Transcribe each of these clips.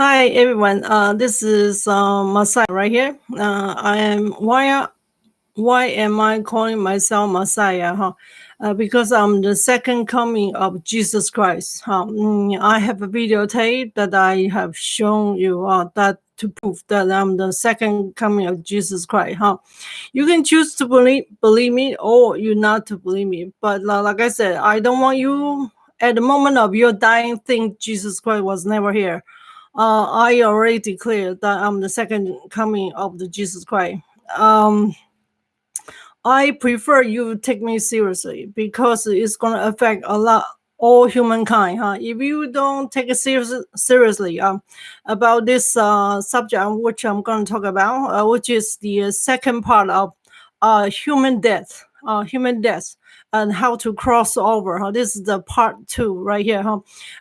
Hi everyone. This is Messiah right here. Why am I calling myself Messiah? Because I'm the second coming of Jesus Christ. I have a videotape that I have shown you that to prove that I'm the second coming of Jesus Christ. You can choose to believe me or you not to believe me. But like I said, I don't want you at the moment of your dying think Jesus Christ was never here. I already declared that I'm the second coming of the Jesus Christ. I prefer you take me seriously because it's going to affect all humankind. If you don't take it seriously about this subject, which I'm going to talk about, which is the second part of human death, and how to cross over. This is the part 2 right here.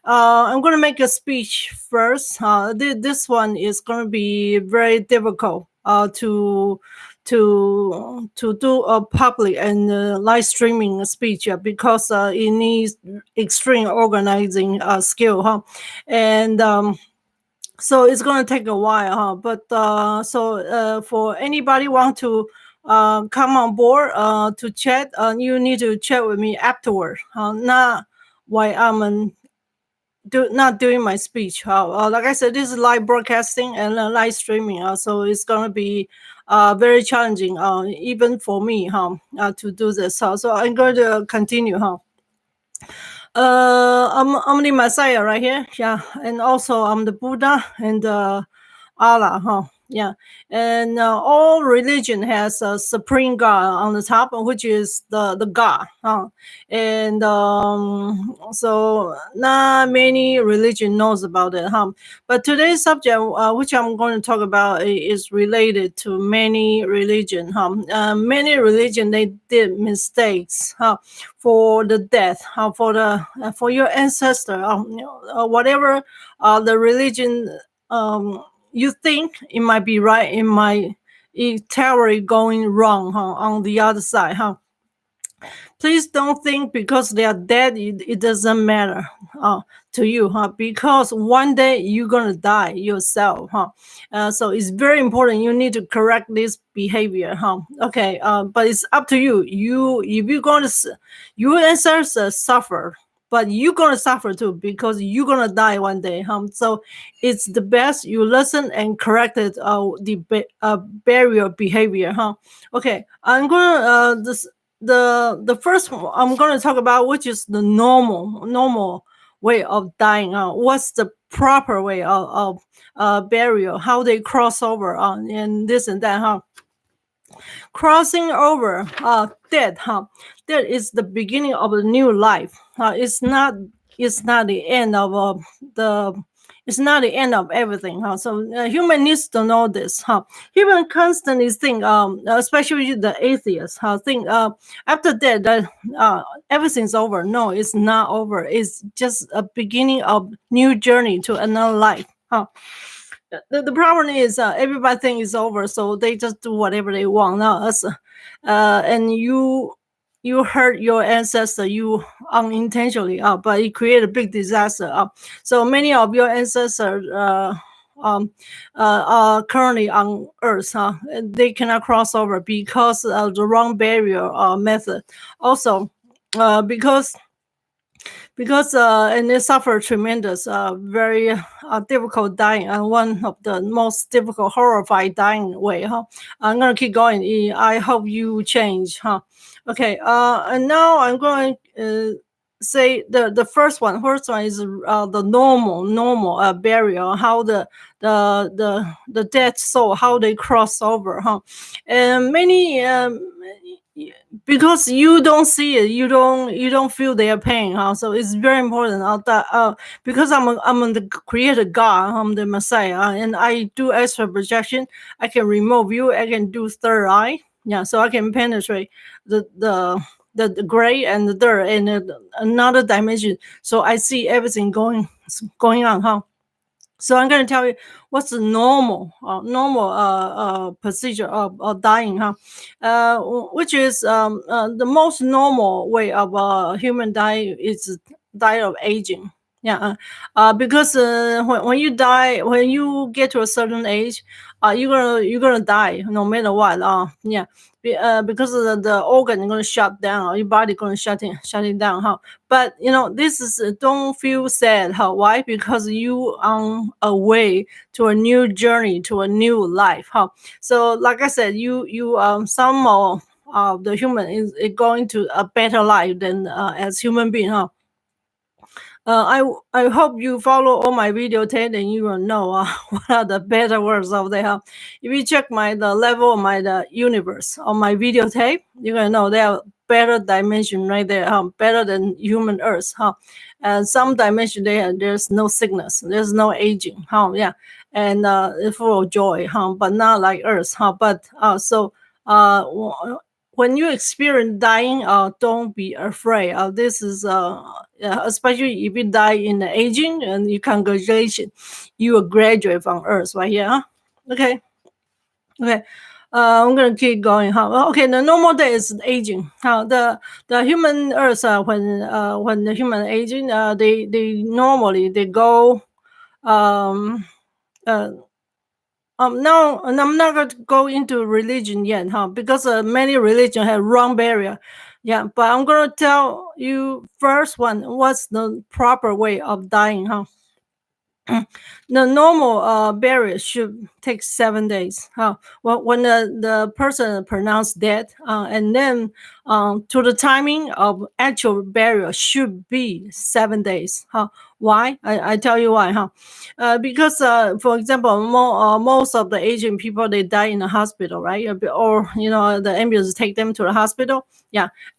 I'm going to make a speech first. This one is going to be very difficult to do a public and live streaming speech because it needs extreme organizing skill. And so it's going to take a while. But for anybody want to come on board to chat, you need to chat with me afterward, not while I'm not doing my speech. Like I said, this is live broadcasting and live streaming, so it's going to be very challenging, even for me, to do this. So I'm going to continue. I'm the Messiah right here, yeah, and also I'm the Buddha and Allah, yeah, and all religion has a supreme God on the top, which is the God, and so not many religion knows about it, but today's subject, which I'm going to talk about, is related to many religion, many religion they did mistakes, for the death, for your ancestor, whatever the religion you think it might be right, it totally going wrong on the other side. Please don't think because they are dead, it doesn't matter to you, because one day you're gonna die yourself. So it's very important. You need to correct this behavior. Okay, but it's up to you. If you're gonna, your ancestors suffer, but you're gonna suffer too because you're gonna die one day. So it's the best you listen and correct it. The barrier behavior. Okay, I'm gonna the first one I'm gonna talk about, which is the normal way of dying. What's the proper way of burial? How they cross over and this and that. Crossing over, death, that is the beginning of a new life. It's not the end of it's not the end of everything. So human needs to know this. Human constantly think, especially the atheists, think after that everything's over. No, it's not over. It's just a beginning of new journey to another life. The problem is everybody thinks it's over, so they just do whatever they want. Now, and you hurt your ancestor, you unintentionally, but it created a big disaster. So many of your ancestors are currently on Earth. They cannot cross over because of the wrong barrier method. Also, because and they suffer tremendous, very difficult dying, and one of the most difficult, horrifying dying way. I'm gonna keep going. I hope you change. Okay. And now I'm going to say the first one. First one is the normal burial. How the dead soul, how they cross over. And many. Because you don't see it, you don't feel their pain. So it's very important that because I'm the creator God, I'm the Messiah, and I do astral projection. I can remove you. I can do third eye. Yeah, so I can penetrate the gray and the dirt and another dimension. So I see everything going on. So I'm going to tell you what's the normal procedure of dying, which is the most normal way of human dying is die of aging. Because when you die, when you get to a certain age, you're gonna die no matter what. Because the organ is gonna shut down, or your body gonna shut it down. But this is don't feel sad. Why? Because you on a way to a new journey, to a new life. So like I said, you some of the human is going to a better life than as human being. I hope you follow all my video tape, and you will know what are the better words of there. If you check the level of the universe on my video tape, you're gonna know there are better dimension right there, better than human Earth. And some dimension there's no sickness, there's no aging, and full of joy, but not like Earth, but so when you experience dying, don't be afraid. This is especially if you die in the aging, and you congratulations, you will graduate from Earth right here. Okay. I'm gonna keep going. Okay, the normal day is aging. The human Earth, when the human aging, they normally they go. Now, and I'm not going to go into religion yet, because many religions have wrong barrier. But I'm going to tell you first what's the proper way of dying, The normal barrier should take 7 days. When the person pronounced dead, and then to the timing of actual burial should be 7 days. Why? I tell you why. Because for example, most of the Asian people, they die in the hospital, right? Or the ambulance take them to the hospital.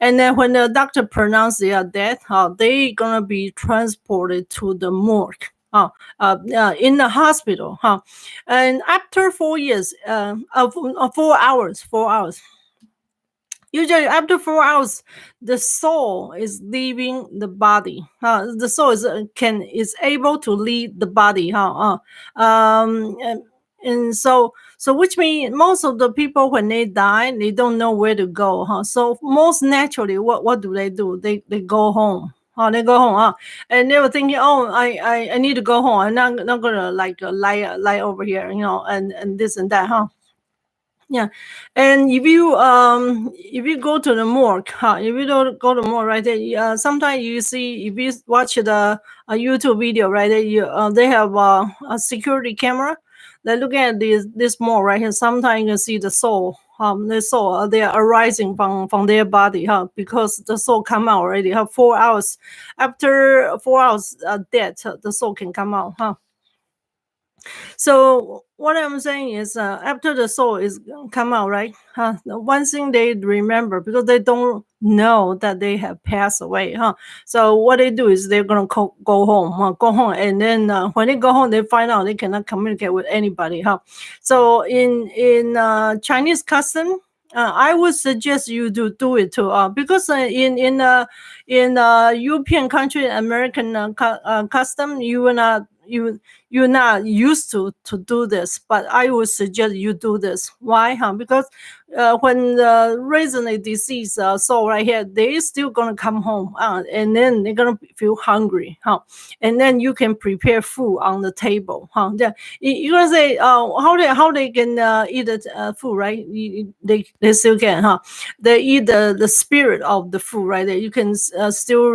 And then when the doctor pronounced they are dead, they gonna be transported to the morgue. In the hospital, and after 4 years, 4 hours. Usually after 4 hours, the soul is leaving the body. The soul is able to leave the body. And so which means most of the people when they die, they don't know where to go. So most naturally, what do? They go home. They go home, and they were thinking, I need to go home. I'm not gonna lie over here, and this and that, And if you go to the morgue, if you don't go to the morgue right there, sometimes you see, if you watch the YouTube video right there, they have a security camera. They're looking at this morgue right here. Sometimes you can see the soul. The soul, they are arising from their body, because the soul come out already. 4 hours after 4 hours dead, the soul can come out, So what I'm saying is, after the soul is come out, right? The one thing they remember, because they don't know that they have passed away, So what they do is they're gonna go home, and then when they go home, they find out they cannot communicate with anybody, So in Chinese custom, I would suggest you to do it too, because in European country, American custom, you're not used to do this, but I would suggest you do this. Why? Because when the resonate disease soul right here, they still gonna come home, and then they're gonna feel hungry, and then you can prepare food on the table, You're gonna say, how they can eat the food, right? They still can, They eat the spirit of the food, right? You can still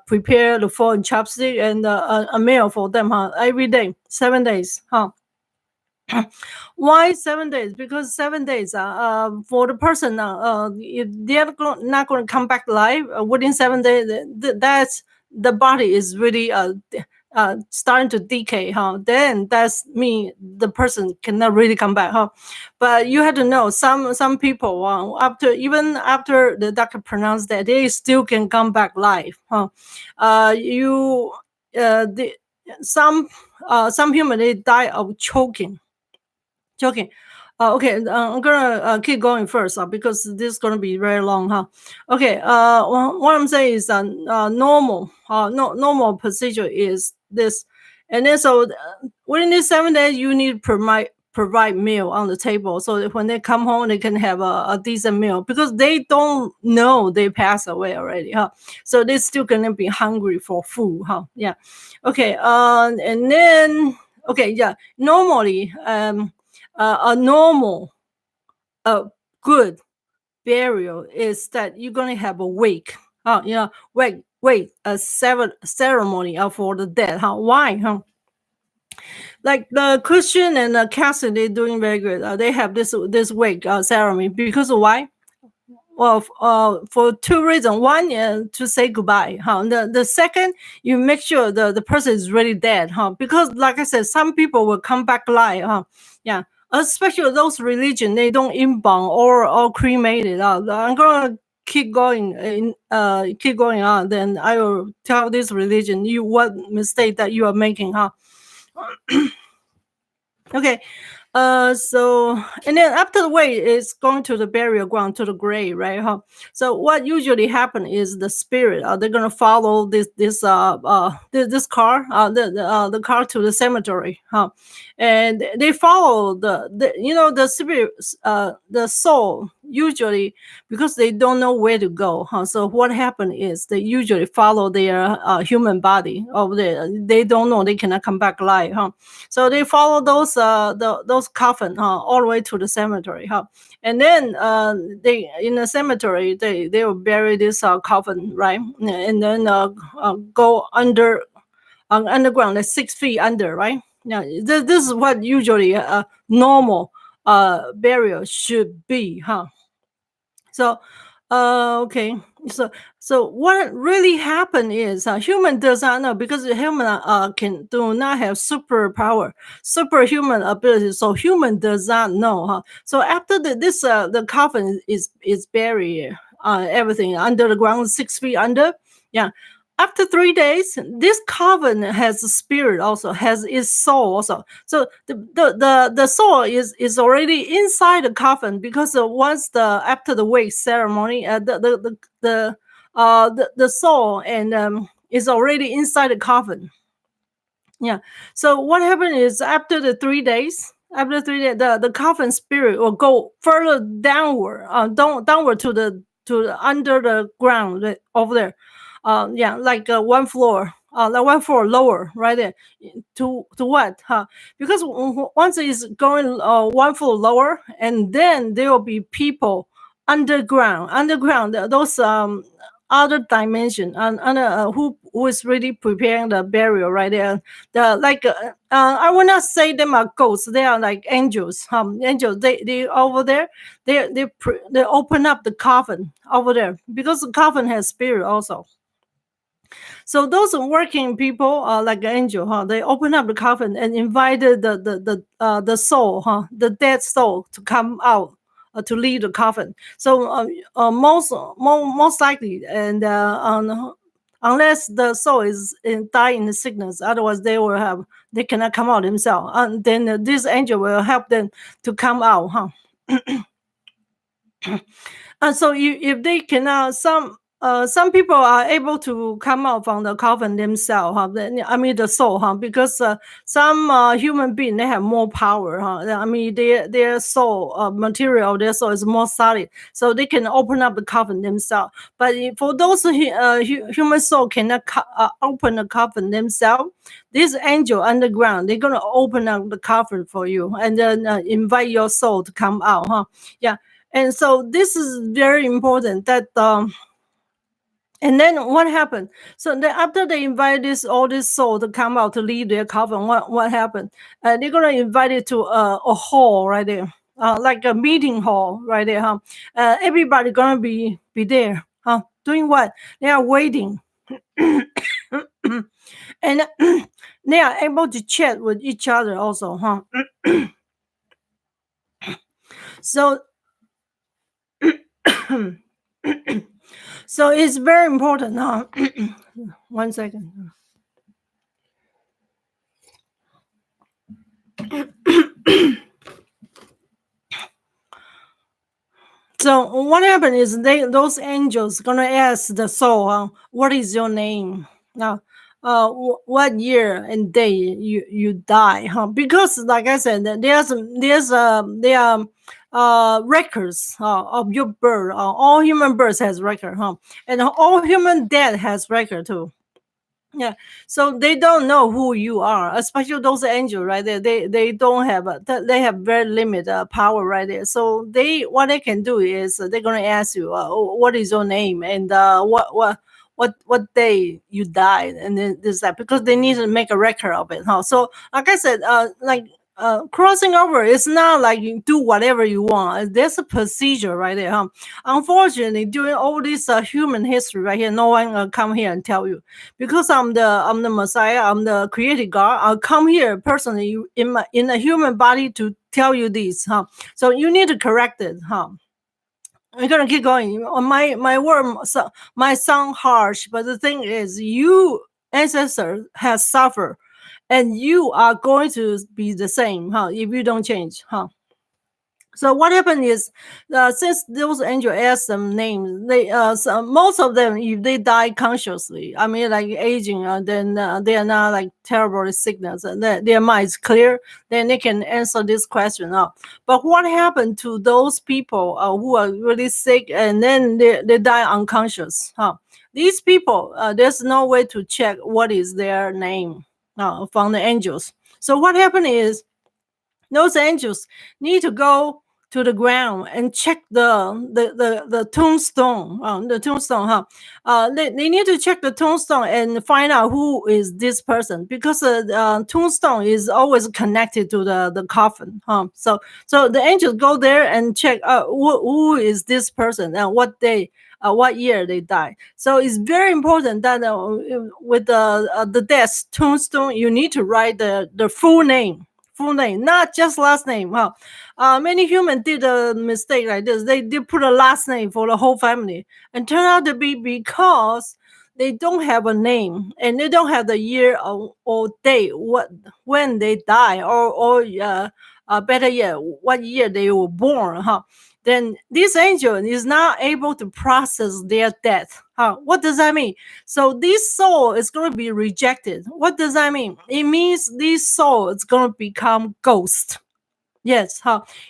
prepare the fork and chopstick and a meal for them, every day, 7 days, Why 7 days? Because 7 days, for the person, if they're not going to come back alive within 7 days, that's the body is really starting to decay. Then that's mean the person cannot really come back. But you have to know, some people, even after the doctor pronounced that, they still can come back alive. Some human, they die of choking. Okay, I'm gonna keep going first, because this is gonna be very long, Okay, what I'm saying is normal procedure is this, and then so within these 7 days, you need to provide meal on the table, so that when they come home they can have a decent meal, because they don't know they passed away already, huh? So they're still gonna be hungry for food, huh? Yeah. Okay. And then normally a normal good burial is that you're gonna have a wake, a ceremony for the dead, huh? Why, huh? Like the Christian and the Catholic, they're doing very good. They have this wake ceremony, because of why? Well, for two reasons. One, to say goodbye. Huh? The second, you make sure the person is really dead. Huh? Because, like I said, some people will come back alive. Huh? Yeah. Especially those religion, they don't embalm or cremate it. I'm gonna keep going on. Then I will tell this religion what mistake that you are making. Huh? Okay. So, and then after the wake is going to the burial ground, to the grave, right? Huh? So what usually happen is the spirit, they're gonna follow this car, the car to the cemetery, huh? And they follow the spirit, the soul, usually, because they don't know where to go, huh? So what happened is they usually follow their human body over there. They don't know, they cannot come back alive, huh? So they follow those coffin, all the way to the cemetery, huh? And then they in the cemetery they will bury this coffin, right? And then go underground, like 6 feet under, right? Now this is what usually a normal burial should be, huh? So okay. So what really happened is human does not know, because the human do not have superhuman ability. So human does not know, huh? So after the coffin is buried, everything under the ground, 6 feet under, yeah. After 3 days, this coffin has a spirit, also has its soul also. So the soul is already inside the coffin, because once after the wake ceremony, the soul and is already inside the coffin. Yeah. So what happened is after the 3 days, the coffin spirit will go further downward, downward to the under the ground, right, over there. Like one floor lower, right there. To what? Huh? Because once it's going one floor lower, and then there will be people underground. Those other dimension, and who is really preparing the burial right there. I will not say them are ghosts. They are like angels. Angels. They over there. They open up the coffin over there, because the coffin has spirit also. So those working people, like an angel, huh? They open up the coffin and invited the soul, huh? The dead soul, to come out to leave the coffin. So most likely, and unless the soul is die in the sickness, otherwise they cannot come out themselves. And then this angel will help them to come out, huh? And so if they cannot, some people are able to come out from the coffin themselves, huh? I mean the soul, huh? Because some human beings, they have more power, huh? I mean their soul, material of their soul is more solid, so they can open up the coffin themselves. But for those human soul cannot open the coffin themselves, this angel underground, they're gonna open up the coffin for you, and then invite your soul to come out, huh? Yeah. And so this is very important that and then what happened? So then after they invite all this soul to come out to leave their coffin, what happened? They're gonna invite it to a hall right there, like a meeting hall right there, huh? Everybody gonna be there, huh? Doing what? They are waiting, and they are able to chat with each other also, huh? So. So it's very important. One second. So what happened is those angels gonna ask the soul, what is your name? Now, what year and day you die, huh? Because like I said, there's there are records of your birth. All human births has record, huh? And all human death has record too. Yeah, so they don't know who you are, especially those angels right there. They don't have they have very limited power right there. So what they can do is they're gonna ask you, what is your name, and what day you died, and then this that, because they need to make a record of it. Huh? So like I said, crossing over is not like you do whatever you want. There's a procedure right there. Huh? Unfortunately, during all this human history right here, no one come here and tell you, because I'm the Messiah, I'm the created God. I'll come here personally in a human body to tell you this. Huh? So you need to correct it. Huh? I'm gonna keep going. My word might sound harsh, but the thing is, you ancestors have suffered, and you are going to be the same, huh? If you don't change, huh? So what happened is, since those angels asked them names, most of them, if they die consciously, I mean, like aging, then they are not like terrible sickness, and their mind is clear, then they can answer this question. But what happened to those people who are really sick and then they die unconscious? These people, there's no way to check what is their name from the angels. So what happened is, those angels need to go to the ground and check the tombstone, the tombstone. They need to check the tombstone and find out who is this person, because the tombstone is always connected to the coffin. So the angels go there and check who is this person and what day, what year they die. So it's very important that with the death tombstone, you need to write the full name, not just last name. Many humans did a mistake like this. They did put a last name for the whole family, and turn out to be because they don't have a name and they don't have the year or day when they die, or better yet, what year they were born. Then this angel is not able to process their death. What does that mean? So this soul is going to be rejected. What does that mean? It means this soul is going to become ghost. Yes,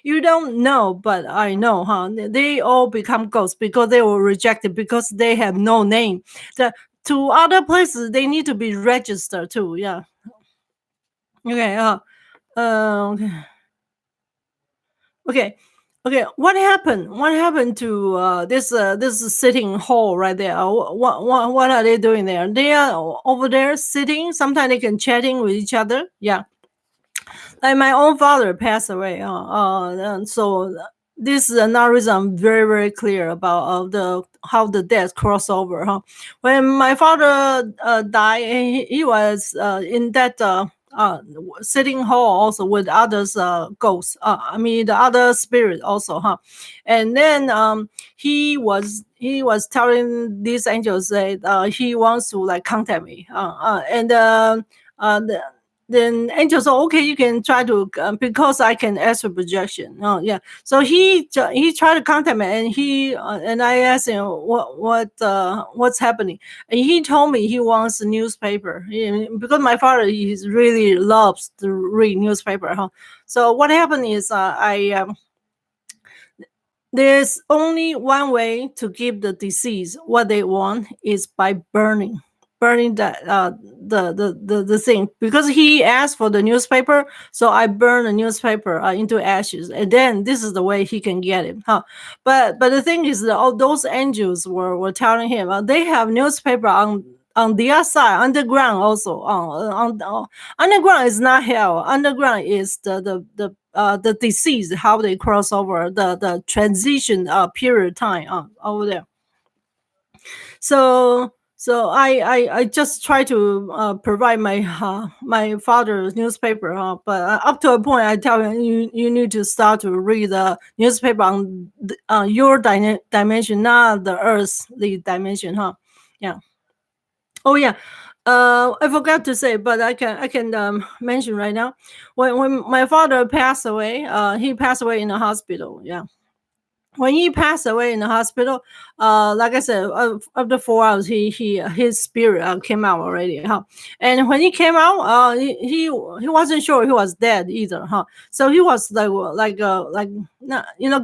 you don't know, but I know, they all become ghosts because they were rejected, because they have no name. To other places, they need to be registered too. Yeah. Okay. Okay. What happened? What happened to this sitting hall right there? What are they doing there? They are over there sitting. Sometimes they can chatting with each other. Yeah. Like my own father passed away. And so this is another reason I'm very, very clear about how the death crossover. When my father died, he was in that sitting hall also with others ghosts. I mean the other spirit also. And then he was telling these angels that he wants to like contact me. Then angel said, okay, you can try to, because I can astral projection. Yeah. So he tried to contact me, and I asked him what's happening, and he told me he wants a newspaper, because my father, he really loves to read newspaper. So what happened is there's only one way to give the deceased what they want, is by burning the thing, because he asked for the newspaper, so I burn the newspaper into ashes, and then this is the way he can get it. But the thing is that all those angels were telling him they have newspaper on the other side, underground also. Underground is not hell. Underground is the disease, how they cross over the transition period time over there. So I just try to provide my father's newspaper, but up to a point I tell him you need to start to read the newspaper on your dimension, not the earthly dimension. Yeah. Oh yeah. I forgot to say, but I can mention right now. When my father passed away, he passed away in a hospital. Yeah. when he passed away in the hospital, like I said, after 4 hours, his spirit came out already, huh? And when he came out, he wasn't sure he was dead either, huh? So he was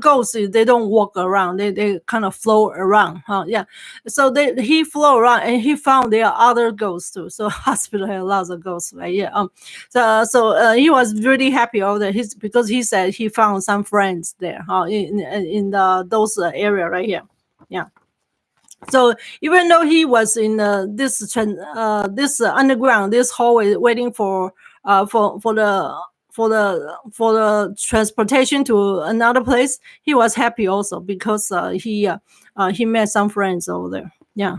ghosts. They don't walk around. They kind of float around, huh? Yeah. So he flew around and he found there are other ghosts too. So hospital had lots of ghosts, right? Yeah. So he was really happy over there. Because he said he found some friends there, huh? In those area right here, yeah. So even though he was in this underground, this hallway, waiting for the transportation to another place, he was happy also because he met some friends over there. Yeah.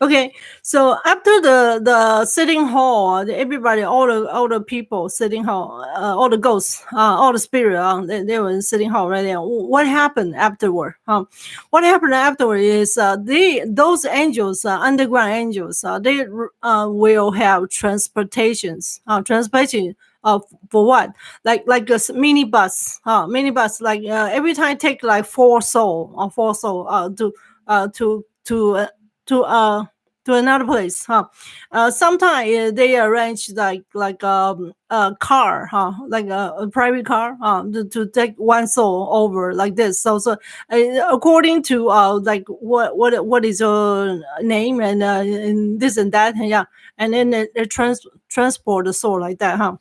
Okay, so after the sitting hall, everybody, all the people sitting hall, all the ghosts, all the spirit, they were in sitting hall right there. What happened afterward? What happened afterward is those angels, underground angels, they will have transportation. For what? Like a minibus, like every time take like four soul to another place, huh? Sometimes they arrange like a car, huh? Like a private car, to take one soul over like this. So according to like what is your name and this and that, yeah, and then they transport the soul like that, huh?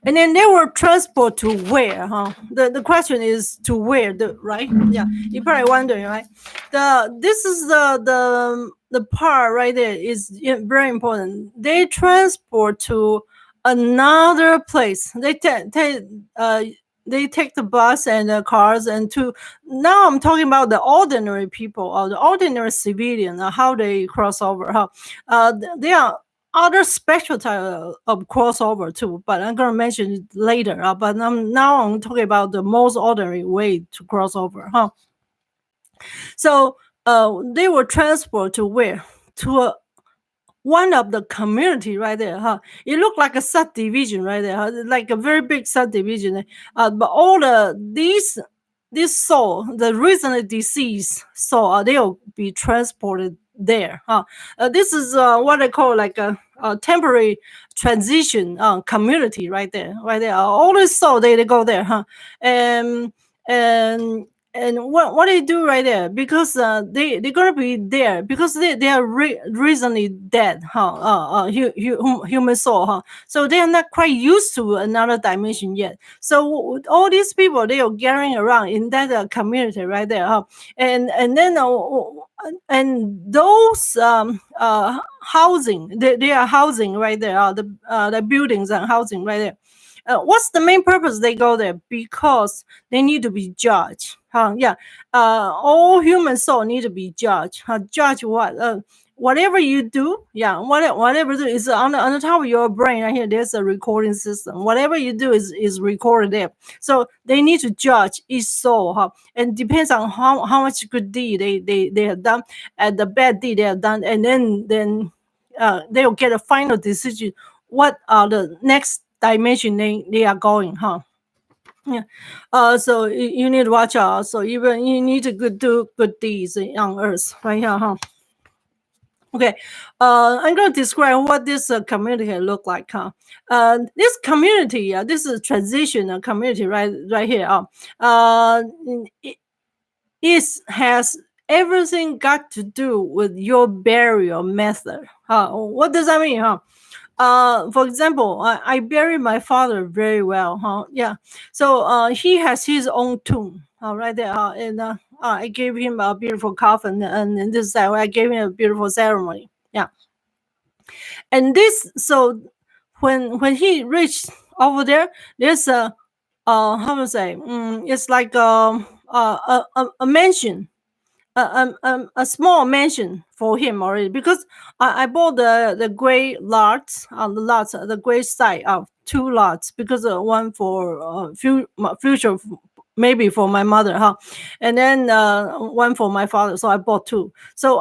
And then they were transport to where, huh? The question is to where, right? Yeah, you're probably wondering, right? This is the part right there is very important. They transport to another place. They take the bus and the cars, and now I'm talking about the ordinary people or the ordinary civilian, how they cross over, huh? They are other special type of crossover too, but I'm going to mention it later. But now I'm talking about the most ordinary way to cross over, huh? So they were transported to where? To one of the community right there, huh? It looked like a subdivision right there, huh? Like a very big subdivision. But all this soul, the recently deceased soul, they'll be transported there, huh? This is what I call like a temporary transition community right there. All the soul they go there, huh? And what they do right there, because they're gonna be there because they are recently dead, huh? Human soul, huh? So they are not quite used to another dimension yet. So all these people, they are gathering around in that community right there, huh? And then and those housing, they are housing right there, the buildings and housing right there. What's the main purpose they go there? Because they need to be judged. Yeah. All human soul need to be judged. Judge what? Whatever you do, yeah, whatever you do is on the top of your brain right here. There's a recording system. Whatever you do is recorded there. So they need to judge each soul, and depends on how much good deed they have done and the bad deed they have done, and then they'll get a final decision. What are the next dimension they are going, huh? Yeah. So you need to watch out. So even you need to do good deeds on earth right here, huh? Okay, I'm going to describe what this community look like, huh? This community, this is a transition community right here. It has everything got to do with your burial method. What does that mean, huh? For example, I buried my father very well, huh? Yeah. So he has his own tomb, right there, and I gave him a beautiful coffin, and this time I gave him a beautiful ceremony. Yeah. And this, so when he reached over there, there's a how to say, it's like a mansion. A small mansion for him already, because I bought the gray lots, the gray side of 2 lots, because one for future, maybe for my mother, huh? And then one for my father. So I bought 2. So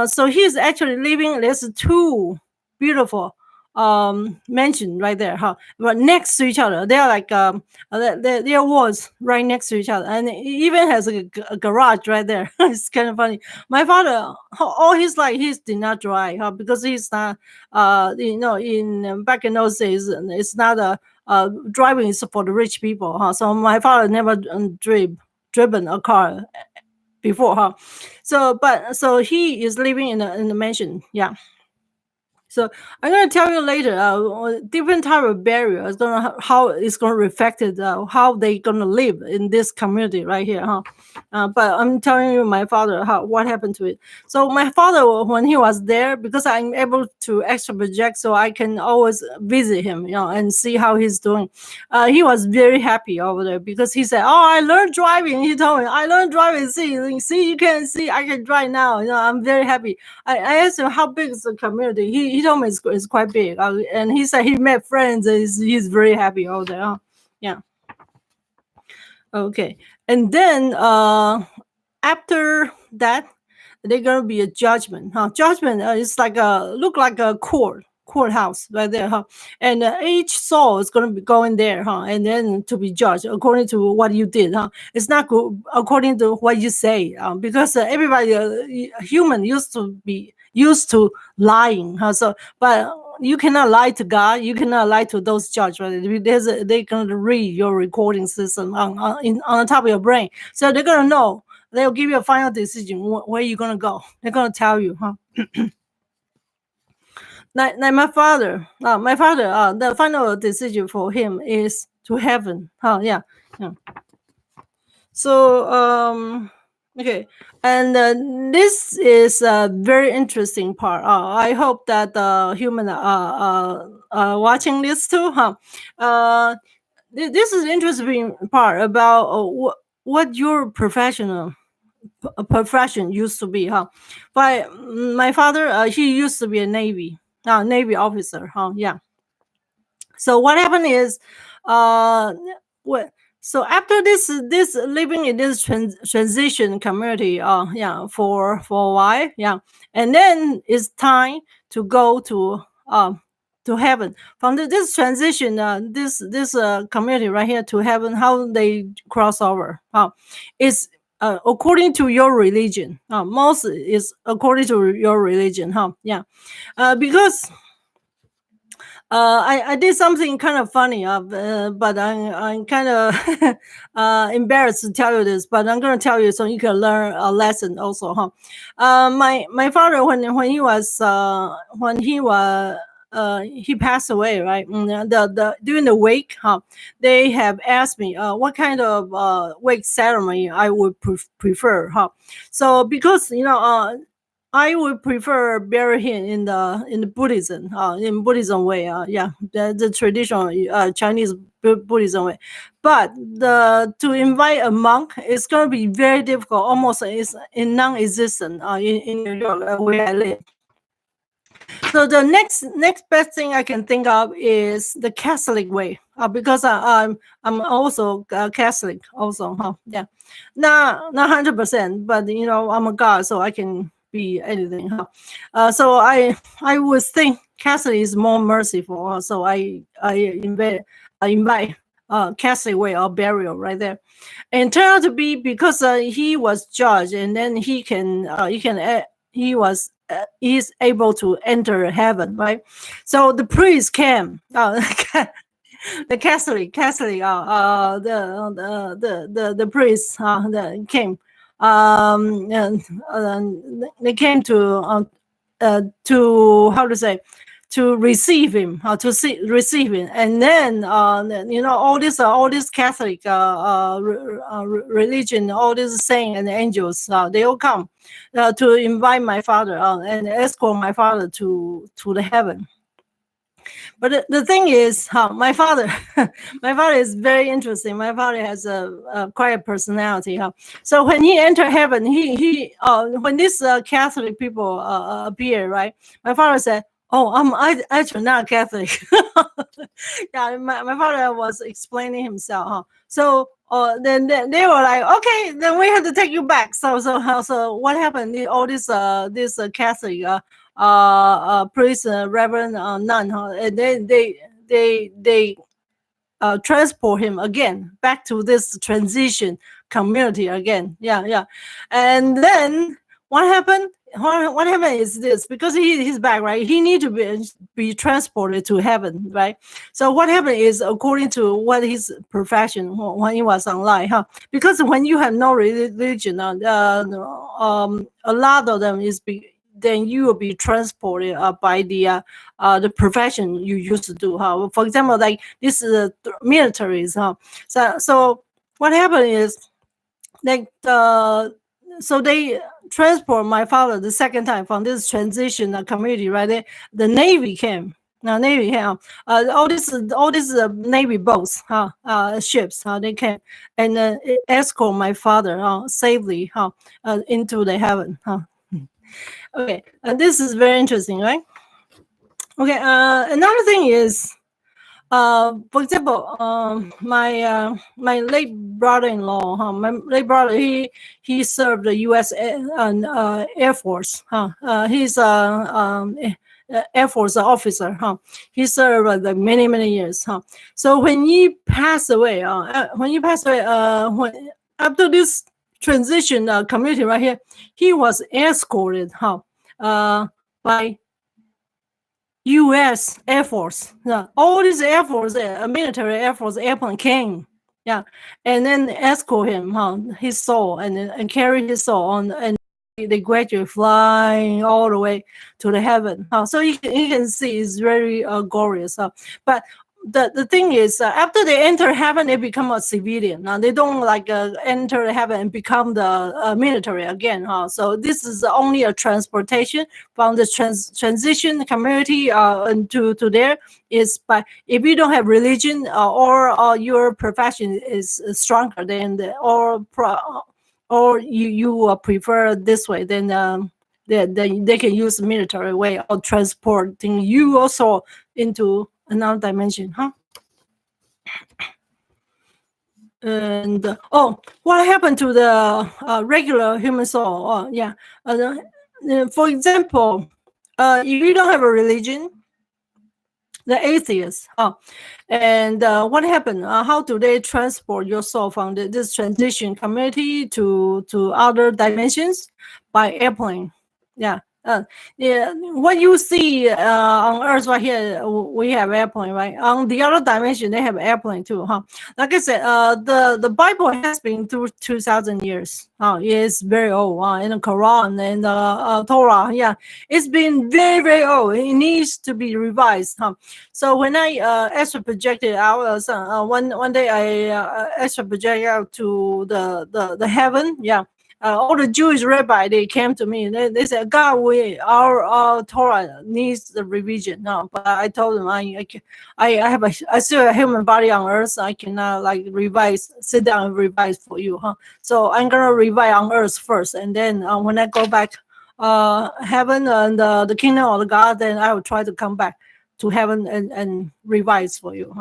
so he's actually living. There's 2 beautiful mansion right there, but next to each other. They're like their walls right next to each other, and it even has a garage right there. It's kind of funny. My father, all his life, he did not drive, because he's not, in back in those days, it's not driving is for the rich people, so my father never driven a car before, so he is living in the mansion, yeah. So I'm going to tell you later, different type of barrier is how it's going to reflect it, how they going to live in this community right here, but I'm telling you my father what happened to it. So my father, when he was there, because I'm able to extra project, so I can always visit him, and see how he's doing. He was very happy over there because he said, "Oh, I learned driving." He told me, "I learned driving. See, you can see I can drive now. I'm very happy." I asked him how big is the community. He told me it's quite big, and he said he met friends. He's very happy over there. Yeah. Okay, and then after that, there's gonna be a judgment. Judgment is like look like a courthouse right there, and each soul is going to be going there, and then to be judged according to what you did, It's not according to what you say, because everybody human used to lying, so but you cannot lie to God, you cannot lie to those judges, right? They're going to read your recording system on the top of your brain, so they're going to know. They'll give you a final decision where you're going to go. They're going to tell you, Like my father, the final decision for him is to heaven. Yeah. So okay, and this is a very interesting part. I hope that the human watching this too. This is an interesting part about what your profession used to be. But my father, he used to be a Navy officer. Yeah. So what happened is, so after this living in this transition community, for a while, yeah, and then it's time to go to heaven. From this transition, this community right here to heaven, how they cross over, is according to your religion. Most is according to your religion, yeah, because. I did something kind of funny, but I'm kind of embarrassed to tell you this, but I'm going to tell you so you can learn a lesson also, my father, when he passed away, right? During the wake, they have asked me what kind of wake ceremony I would prefer, So because I would prefer bury him in the Buddhism, in Buddhism way, the traditional Chinese Buddhism way. But to invite a monk is going to be very difficult, almost is non-existent in New York, where I live. So the next best thing I can think of is the Catholic way, because I'm also Catholic also, yeah, not 100%, but I'm a God, so I can be anything, so I would think Catholic is more merciful, so I invite Catholic way of burial right there, and turned out to be because he was judged, and then he's able to enter heaven, right? So the priest came, the Catholic, the priest came. And they came to how to say, to receive him, receive him, and then all this Catholic religion, all these saints and angels, they all come to invite my father and escort my father to the heaven. But the thing is, my father is very interesting. My father has a quiet personality. So when he entered heaven, he when these Catholic people appear, right? My father said, Oh, I actually not Catholic. Yeah, my father was explaining himself. Huh? So then they were like, okay, then we have to take you back. So what happened? All this Catholic priest, reverend, nun, huh? And then they transport him again back to this transition community again. Yeah. And then what happened? What happened is this, because he's back, right? He need to be transported to heaven, right? So what happened is, according to what his profession when he was online, huh? Because when you have no religion, a lot of them then you will be transported by the profession you used to do. Huh? For example, like this is militaries. Huh? So what happened is, like so they transport my father the second time from this transition community, right? The Navy came. Now Navy came. All this Navy boats, ships, they came and escort my father safely, into the heaven. Okay, this is very interesting, right? Okay, another thing is, for example, my late brother-in-law, my late brother, he served the U.S. Air Force. He's Air Force officer. He served like many years. So when he passed away, when after this transition community right here, he was escorted by U.S. Air Force. All these Air Force, military Air Force airplane came, and then escort him, his soul, and carry his soul on, and they gradually flying all the way to the heaven. So you can see it's very glorious. But the thing is, after they enter heaven, they become a civilian. Now they don't like enter heaven and become the military again. So this is only a transportation from the transition community to there. Is by, if you don't have religion or your profession is stronger than or you prefer this way, then they can use the military way of transporting you also into another dimension, And what happened to the regular human soul? For example, if you don't have a religion, the atheists, and what happened? How do they transport your soul from this transition community to other dimensions? By airplane. What you see on Earth right here, we have airplane, right? On the other dimension, they have airplane too, Like I said, the Bible has been through 2,000 years. It's very old. In the Quran and the Torah, it's been very old. It needs to be revised. So when I astral projected out, one day I astral projected out to the heaven, all the Jewish rabbi, they came to me and they said, God, our Torah needs the revision now. But I told them I still have a human body on earth. I cannot sit down and revise for you, So I'm gonna revise on earth first, and then when I go back heaven and the kingdom of God, then I will try to come back to heaven and revise for you,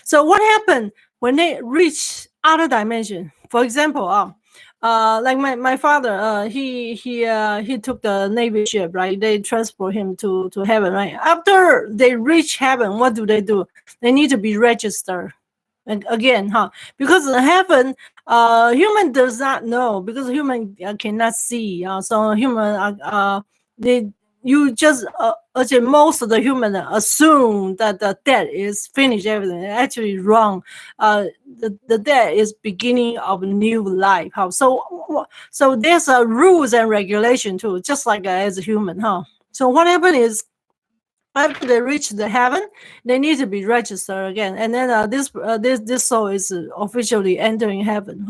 So what happened when they reach other dimension? For example, like my father, he took the Navy ship, right? They transport him to heaven, right? After they reach heaven, what do? They need to be registered again, because in heaven, human does not know, because human cannot see. So human, most of the human assume that the death is finished everything. Actually wrong. The death is beginning of new life. So there's a rules and regulation too, just like as a human. So what happened is, after they reach the heaven, they need to be registered again, and then this soul is officially entering heaven.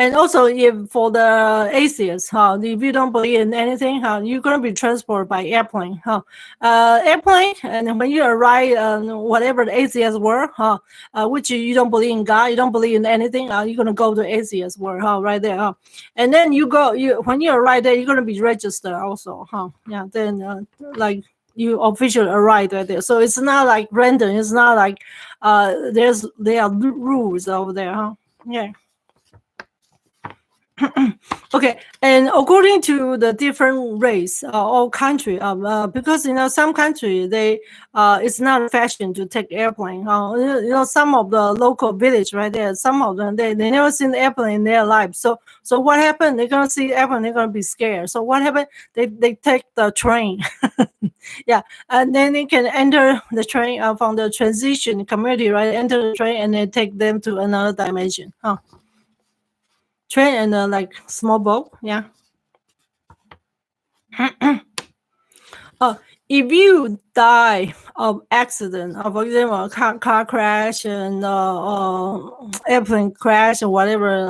And also, if for the atheists, if you don't believe in anything, you're going to be transported by airplane, airplane. And when you arrive, whatever the atheists were, which you don't believe in God, you don't believe in anything, you're going to go to atheist world, right there. And then when you arrive there, you're going to be registered also, yeah. Then like you officially arrive right there. So it's not like random. It's not like there are rules over there, yeah. Okay, and according to the different race or country, because some country it's not a fashion to take airplane. Some of the local village right there, some of them they never seen the airplane in their life. So what happened? They're gonna see airplane, they're gonna be scared. So what happened? They take the train, yeah, and then they can enter the train from the transition community, right? Enter the train and then take them to another dimension, train and like small boat, yeah. If you die of accident, for example, car crash and airplane crash or whatever,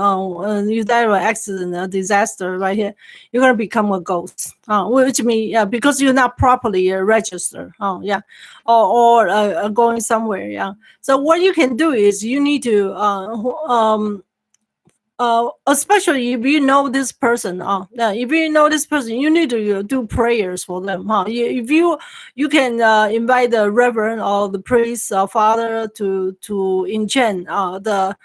you die of an accident, a disaster right here, you're gonna become a ghost, which means because you're not properly registered, yeah, or going somewhere, yeah. So what you can do is you need to especially if you know this person, you need to do prayers for them. If you can invite the reverend or the priest or father to enchant the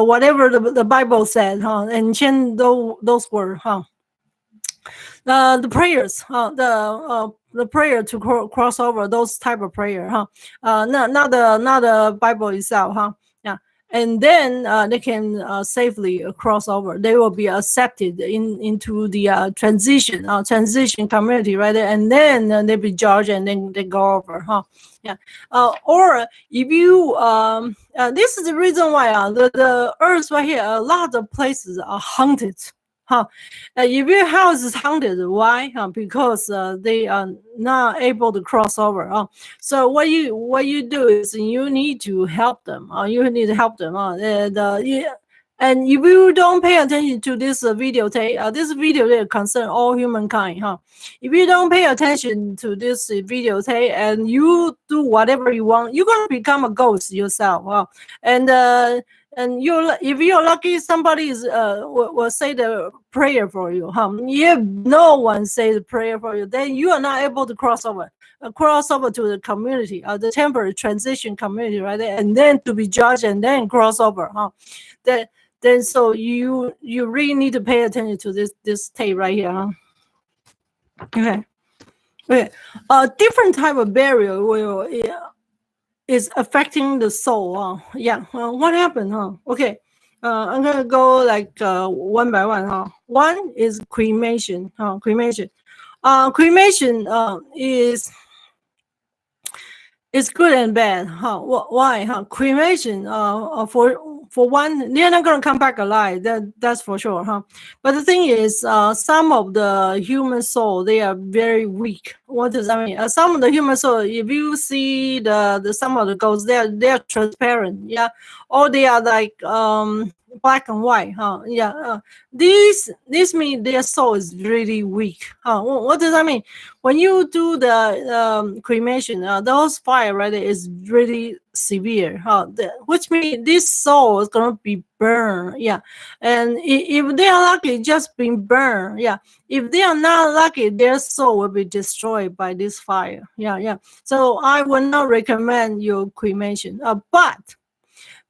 whatever the Bible said, enchant those words, the prayers, the prayer to cross over, those type of prayer, not the Bible itself, yeah. And then they can safely cross over. They will be accepted into the transition community, right there, and then they be judged and then they go over, yeah. Or if you this is the reason why the earth right here, a lot of places are haunted. If your house is haunted, why? Because they are not able to cross over. So what you do is you need to help them. You need to help them. And if you don't pay attention to this video concern all humankind. If you don't pay attention to this video and you do whatever you want, you're gonna become a ghost yourself. And if you're lucky, somebody will say the prayer for you. If no one say the prayer for you, then you are not able to cross over to the community, the temporary transition community, right there, and then to be judged and then cross over. Then so you really need to pay attention to this tape right here. Okay. Different type of burial is affecting the soul. Yeah. What happened? Okay. I'm gonna go like one by one. One is cremation. Cremation is good and bad. Why? Cremation, for one, they're not gonna come back alive. That's for sure. But the thing is, some of the human soul, they are very weak. What does that mean? Some of the human soul, if you see the some of the ghosts, they're transparent, yeah, or they are like black and white, yeah. This means their soul is really weak. What does that mean? When you do the cremation, those fire right there is really severe, which means this soul is gonna be burned, yeah. And if they are lucky, just being burned, yeah. If they are not lucky, their soul will be destroyed by this fire, yeah. So I would not recommend your cremation,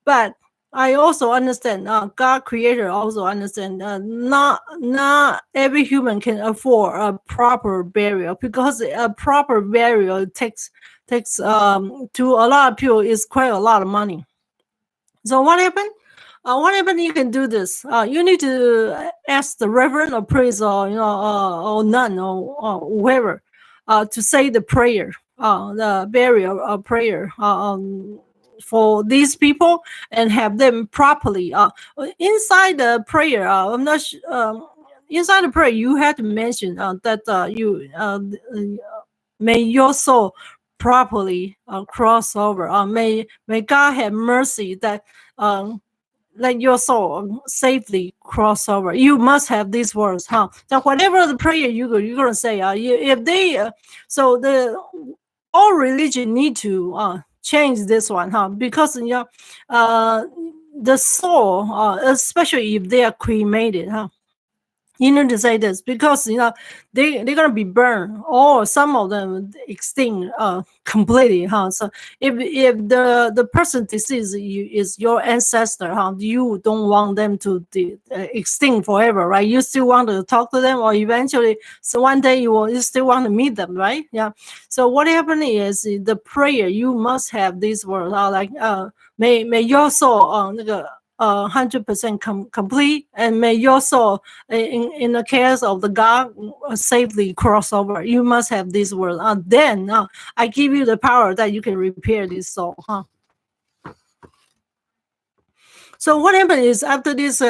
but I also understand, God creator also understand, not every human can afford a proper burial, because a proper burial takes to a lot of people is quite a lot of money. So what happened? You can do this. You need to ask the reverend or priest or or nun or whoever to say the prayer, the burial prayer for these people, and have them properly inside the prayer. I'm not inside the prayer you have to mention that you may your soul properly cross over. May God have mercy that let your soul safely cross over. You must have these words, huh? So whatever the prayer you're gonna say, if they so all religion need to change this one, huh? Because the soul, especially if they are cremated, huh? You need to say this because they're gonna be burned, or some of them extinct completely, huh? So if the person deceased is your ancestor, huh? You don't want them to extinct forever, right? You still want to talk to them, or eventually, so one day you still want to meet them, right? Yeah. So what happened is the prayer you must have these words, like may your soul 100% complete, and may your soul in the case of the God safely cross over. You must have these words. Then I give you the power that you can repair this soul, huh? So what happened is after this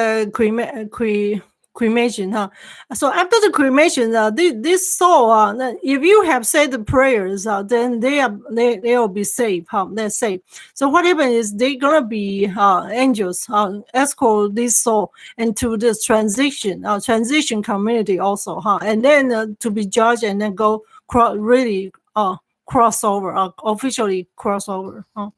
cremation, huh? So after the cremation, this soul, if you have said the prayers, then they'll be safe, huh? They're safe. So what happened is they're gonna be angels escort this soul into this transition community also, huh? And then to be judged, and then go cross over, officially cross over, huh?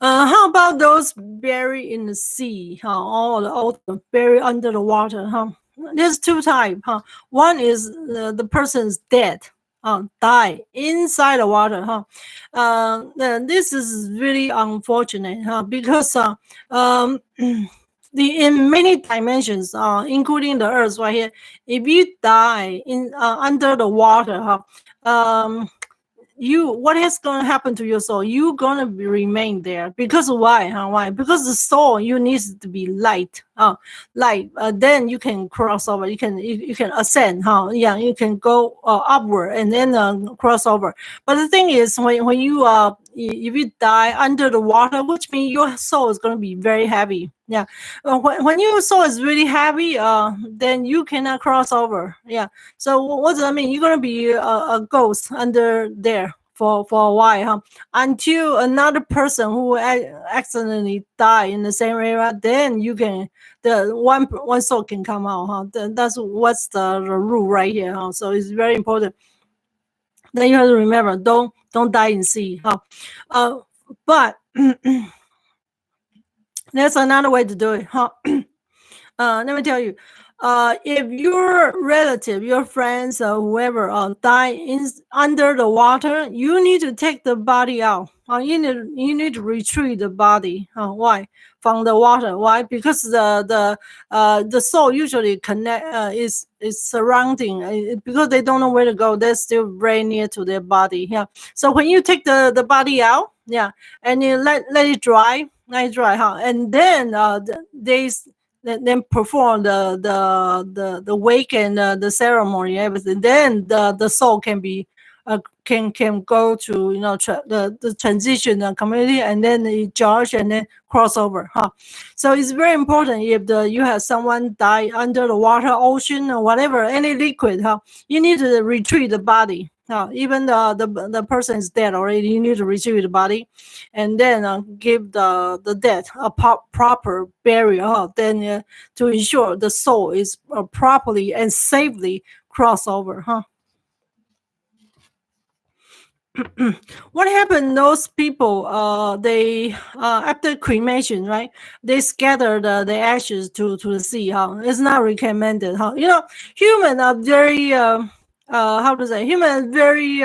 How about those buried in the sea, or buried under the water, huh? There's two types, huh? One is the person's dead, die inside the water, huh? This is really unfortunate, huh? Because in many dimensions, including the earth right here, if you die in under the water, huh? What is going to happen to your soul? You're going to remain there. Because why? Why? Because the soul, you need to be light. Then you can cross over. You can ascend. Yeah, you can go upward and then cross over. But the thing is, when you if you die under the water, which means your soul is going to be very heavy. Yeah, when your soul is really heavy, then you cannot cross over. Yeah. So what does that mean? You're gonna be a ghost under there for a while, huh? Until another person who accidentally die in the same area, then you can one soul can come out, huh? That's what's the rule right here, huh? So it's very important. Then you have to remember, don't die in sea, huh? But there's another way to do it, huh? Let me tell you, if your relative, your friends, or whoever die under the water, you need to take the body out. You need to retrieve the body. Why? From the water. Why? Because the soul usually is surrounding, because they don't know where to go. They're still very near to their body. Yeah. So when you take the body out, yeah, and you let it dry, huh? And then then perform the wake and the ceremony, everything. Then the soul can be can go to the transition community, and then it judge and then cross over, huh? So it's very important if you have someone die under the water, ocean, or whatever, any liquid, huh? You need to retrieve the body. Even the person is dead already, you need to retrieve the body, and then give the dead a proper burial, then to ensure the soul is properly and safely cross over, huh? What happened? Those people, they after cremation, right? They scatter the ashes to the sea. It's not recommended. Humans are very how to say? Humans very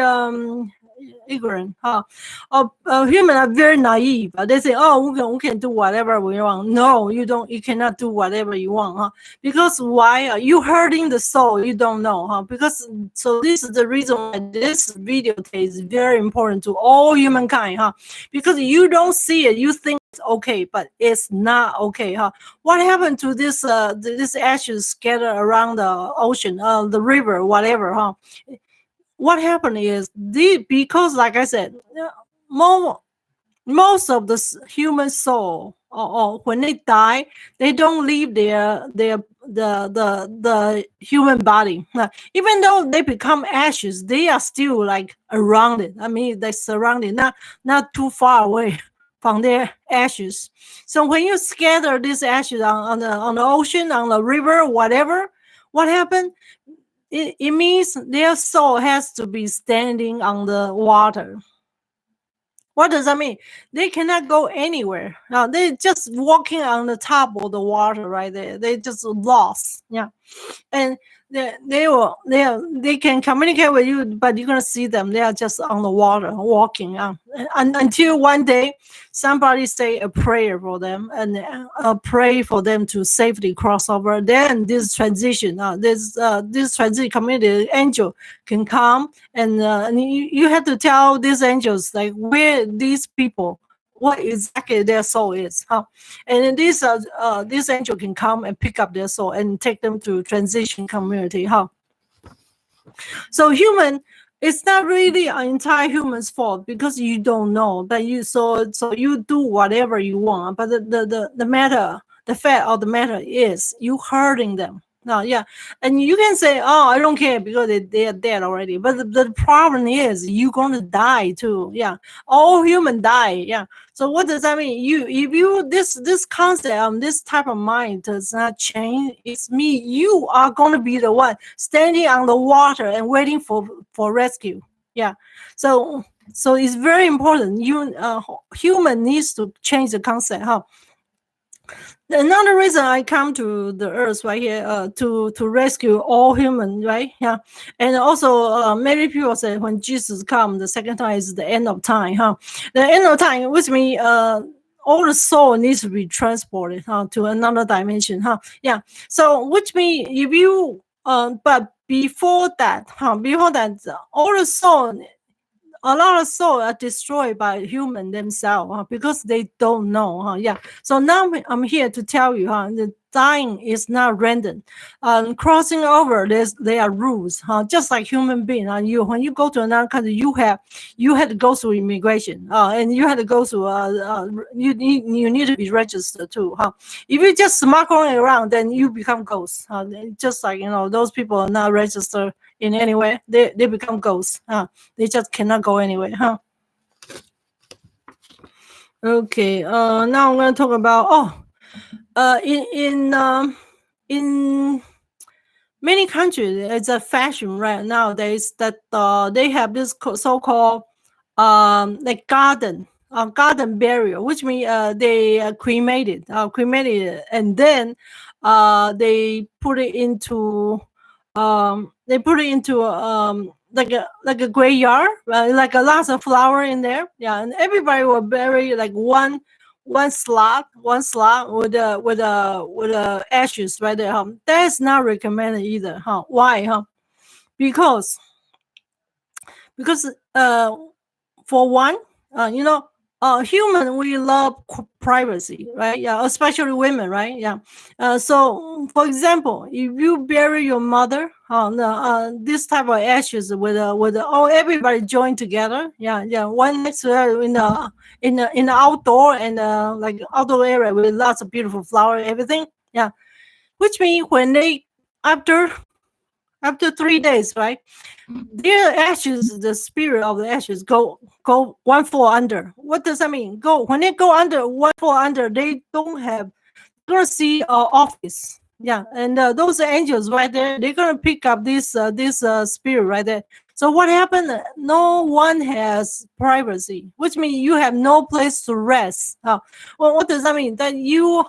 ignorant. Humans are very naive. They say, "Oh, we can do whatever we want." No, you don't. You cannot do whatever you want, because why? You hurting the soul. You don't know, Because so this is the reason why this video is very important to all humankind, Because you don't see it, you think it's okay, but it's not okay, What happened to this ashes scattered around the ocean, the river, whatever, What happened is because, like I said, most of the human soul, or when they die, they don't leave their the human body. Even though they become ashes, they are still like around it. I mean, they surrounded, not too far away from their ashes. So when you scatter these ashes on the ocean, on the river, whatever, what happened? It means their soul has to be standing on the water. What does that mean? They cannot go anywhere. Now they're just walking on the top of the water right there. They just lost. Yeah. And they can communicate with you, but you're gonna see them. They are just on the water walking until one day somebody say a prayer for them and pray for them to safely cross over. Then this transition, this transition community angel can come and you have to tell these angels like where these people, what exactly their soul is, and then this angel can come and pick up their soul and take them to transition community, So human, it's not really an entire human's fault because you don't know, but so you do whatever you want, but the fact of the matter is you hurting them. No, yeah, and you can say, "Oh, I don't care because they are dead already." But the problem is you're gonna die too. Yeah, all human die. Yeah. So what does that mean? This concept, this type of mind does not change. It's me. You are gonna be the one standing on the water and waiting for rescue. Yeah. So it's very important. Human needs to change the concept. Another reason I come to the earth right here to rescue all humans, right? Yeah, and also many people say when Jesus comes, the second time is the end of time, The end of time, which means all the soul needs to be transported to another dimension, Yeah, so which means if you but before that, all the soul. A lot of souls are destroyed by humans themselves because they don't know. Yeah. So now I'm here to tell you, the dying is not random. Crossing over, there are rules. Just like human being. When you go to another country, you had to go through immigration. And you had to go through. You need to be registered too. If you just smuggling around, then you become ghosts. Just like those people are not registered in any way, they become ghosts. They just cannot go anywhere. Okay. Now I'm going to talk about in many countries it's a fashion right nowadays that they have this so-called like garden burial, which means they cremated and then they put it into like a graveyard, like a lots of flower in there. Yeah, and everybody will bury like one slot with ashes right there. That is not recommended either. Why? Because for one, human, we love privacy, right? Yeah, especially women, right? Yeah. So, for example, if you bury your mother, this type of ashes with everybody join together, yeah, one next to her in the outdoor and like outdoor area with lots of beautiful flowers, everything, yeah. Which means when they after 3 days, right? Their ashes, the spirit of the ashes go one fall under. What does that mean? When they go under, one fall under, they don't see office. Yeah, and those angels right there, they're gonna pick up this spirit right there. So what happened? No one has privacy, which means you have no place to rest. Well, what does that mean? That your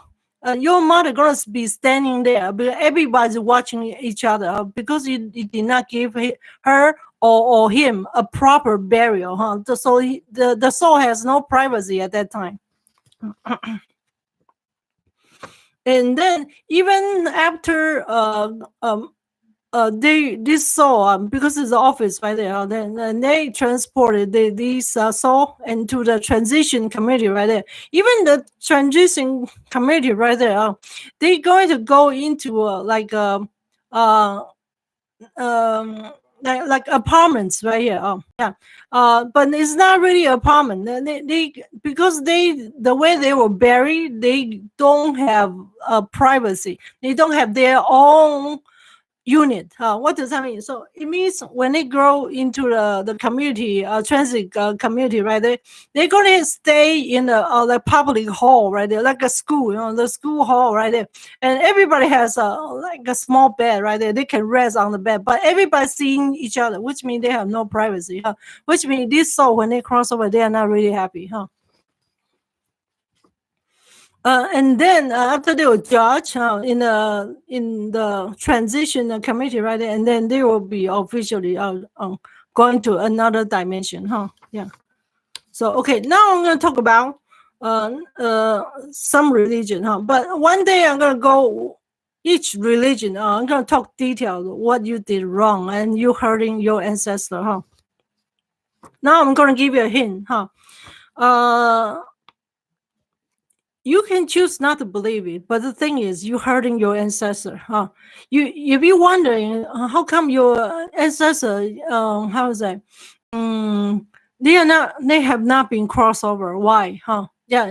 mother gonna be standing there, but everybody's watching each other because you did not give her or him a proper burial. So the soul has no privacy at that time. And then even after this soul, because it's the office right there, then they transported these soul into the transition community right there. Even the transition community right there, they're going to go into like apartments right here. But it's not really apartment. Because the way they were buried, they don't have privacy. They don't have their own unit. What does that mean? So it means when they grow into the community, transit community, right? They're going to stay in the public hall, right there, like a school, the school hall, right there. And everybody has like a small bed, right there. They can rest on the bed, but everybody's seeing each other, which means they have no privacy. Which means this soul, when they cross over, they are not really happy. And then after they will judge in the transition committee, right? And then they will be officially going to another dimension, Yeah. So okay, now I'm going to talk about some religion, But one day I'm going to go each religion. I'm going to talk details what you did wrong and you hurting your ancestor, Now I'm going to give you a hint, You can choose not to believe it, but the thing is, you're hurting your ancestor. If you're wondering how come your ancestor, how is that? They have not been crossed over. Why? Yeah.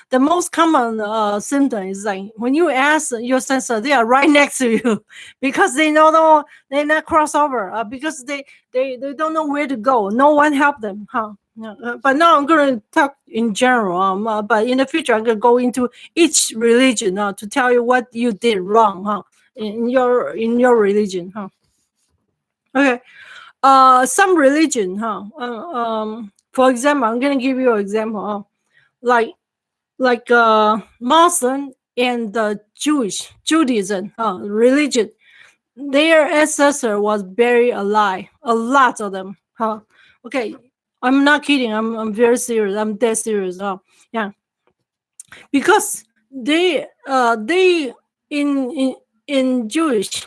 The most common symptom is like when you ask your ancestor, they are right next to you because they know they're not crossed over. Because they don't know where to go. No one helped them. But now I'm going to talk in general. But in the future, I'm going to go into each religion to tell you what you did wrong, in your religion, Okay. Some religion, for example, I'm going to give you an example, like Muslim and the Judaism religion. Their ancestor was buried alive. A lot of them. Okay. I'm not kidding. I'm very serious. I'm dead serious. Yeah, because they in Jewish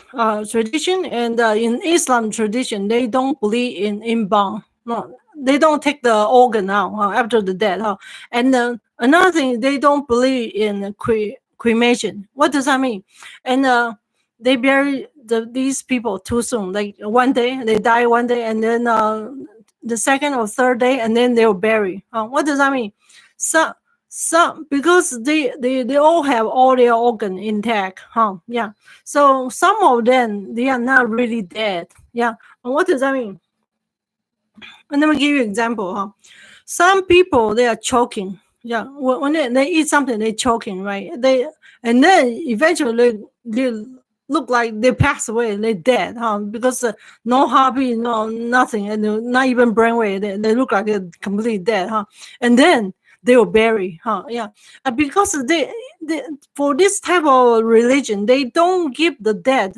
tradition and in Islam tradition, they don't believe in embalm. No, they don't take the organ out after the death. And another thing, they don't believe in cremation. What does that mean? And they bury these people too soon. Like one day, they die one day, and then the second or third day, and then they'll bury. What does that mean? Some because they all have all their organ intact. Yeah. So some of them, they are not really dead. Yeah. And what does that mean? And let me give you an example. Some people, they are choking. Yeah. When they eat something, they're choking, right? And then eventually they look like they pass away, they're dead, because no hobby, no nothing, and not even brainwave. They look like they're completely dead, and then they will bury, yeah, because they for this type of religion, they don't give the dead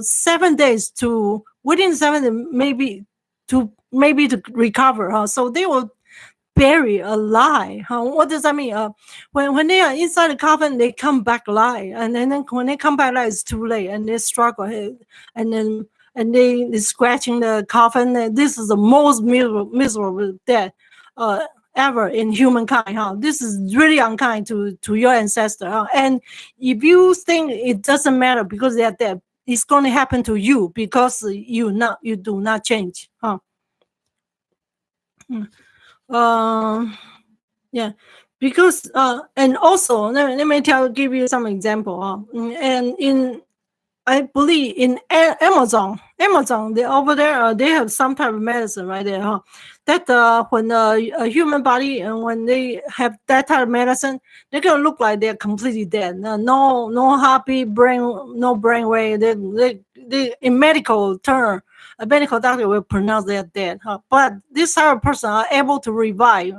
7 days to within 7 days, maybe to recover, so they will bury alive. What does that mean? When they are inside the coffin, they come back alive, and then when they come back alive, it's too late, and they struggle, and they scratching the coffin. This is the most miserable death ever in humankind. This is really unkind to your ancestor. And if you think it doesn't matter because they are dead, it's going to happen to you because you do not change. Yeah, because and also let me give you some example. And I believe in Amazon, they over there they have some type of medicine right there, that when a human body and when they have that type of medicine, they're gonna look like they're completely dead. No happy brain, no brain wave. They in medical term, a medical doctor will pronounce they're dead. But this type of person are able to revive,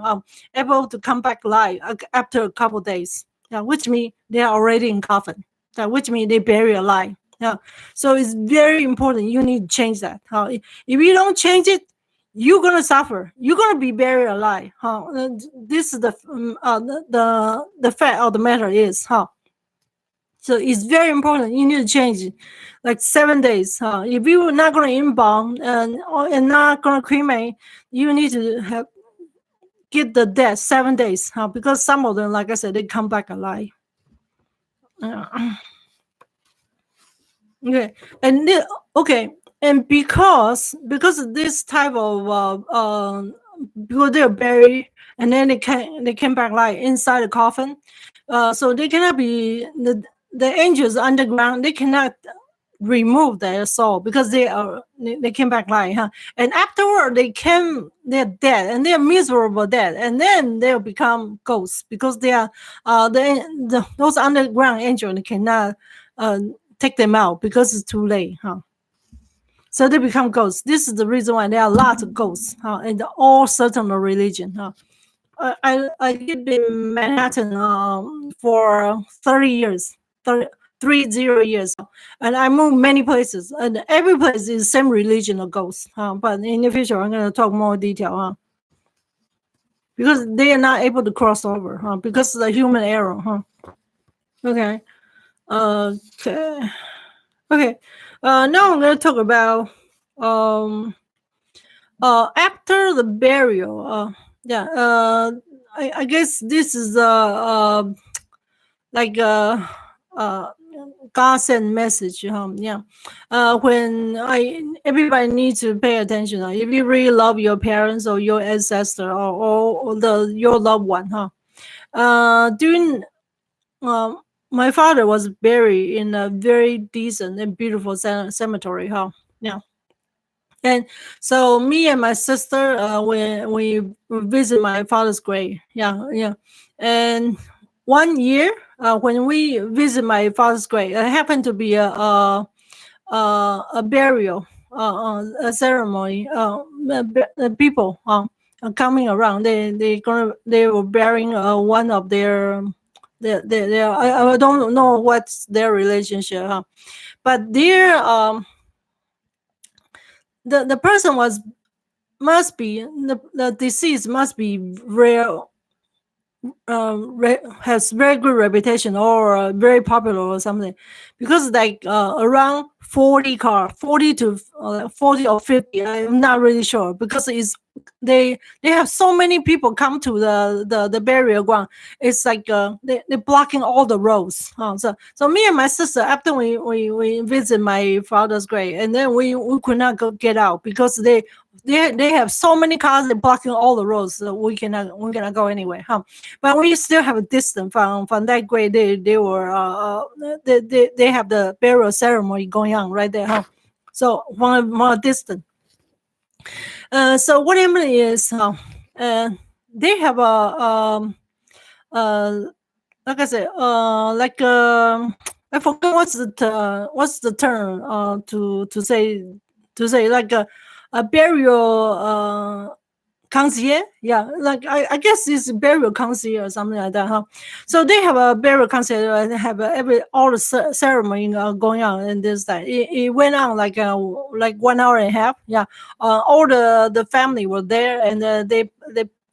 able to come back alive after a couple of days. Yeah, which means they are already in coffin. Which means they bury alive. Yeah, so it's very important. You need to change that. If you don't change it, you're gonna suffer. You're gonna be buried alive. This is the fact of the matter is. So it's very important. You need to change it, like 7 days. If you're not gonna embalm and not gonna cremate, you need to get the death 7 days. Because some of them, like I said, they come back alive. Okay, and And because this type of because they're buried and then they came back like inside the coffin, so they cannot be the angels underground. They cannot remove their soul because they came back live, huh? And afterward they're dead and they're miserable dead, and then they'll become ghosts because they are those underground angels cannot take them out because it's too late, huh? So they become ghosts. This is the reason why there are lots of ghosts, huh? In all certain religion, huh? I lived in Manhattan for 30 years, 30 years, and I moved many places, and every place is same religion or ghost. But in the future, I'm going to talk more detail, because they are not able to cross over, because of the human error, Okay. Okay. Now I'm going to talk about after the burial. I guess this is like God sent message. When everybody needs to pay attention. If you really love your parents or your ancestor or your loved one, during my father was buried in a very decent and beautiful cemetery, and so me and my sister, we visit my father's grave, and one year when we visit my father's grave, it happened to be a burial a ceremony. People coming around, they were burying one of their I don't know what's their relationship, but their the person must be the deceased must be real, has very good reputation or very popular or something, because like around 40 to 40 or 50, I'm not really sure, because they have so many people come to the burial ground. It's like they're blocking all the roads. So me and my sister, after we visit my father's grave, and then we could not get out because they have so many cars blocking all the roads, so we cannot go anywhere. But we still have a distance from that grave. They were they have the burial ceremony going on right there. So one distance. So what happened is they have a like I said, like I forgot what's the term to say like a burial concierge, like I guess it's burial concierge or something like that, So they have a burial concierge and have all the ceremony going on, and this that it went on like 1 hour and a half. All the family were there, and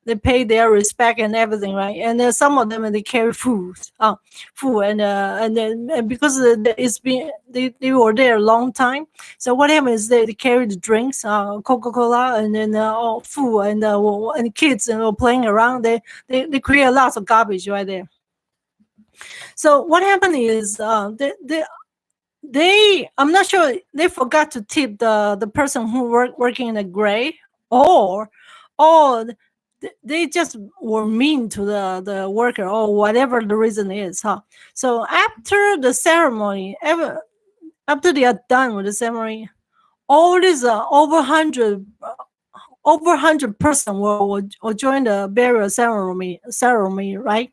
they pay their respect and everything, right? And then some of them they carry food, and then because it's been they were there a long time. So what happened is they carry the drinks, Coca-Cola, and then food, and kids playing around. They create lots of garbage right there. So what happened is they I'm not sure, they forgot to tip the person who working in the grave, or they just were mean to the worker, or whatever the reason is, So after the ceremony, after they are done with the ceremony, all these over 100 person will join the burial ceremony, right?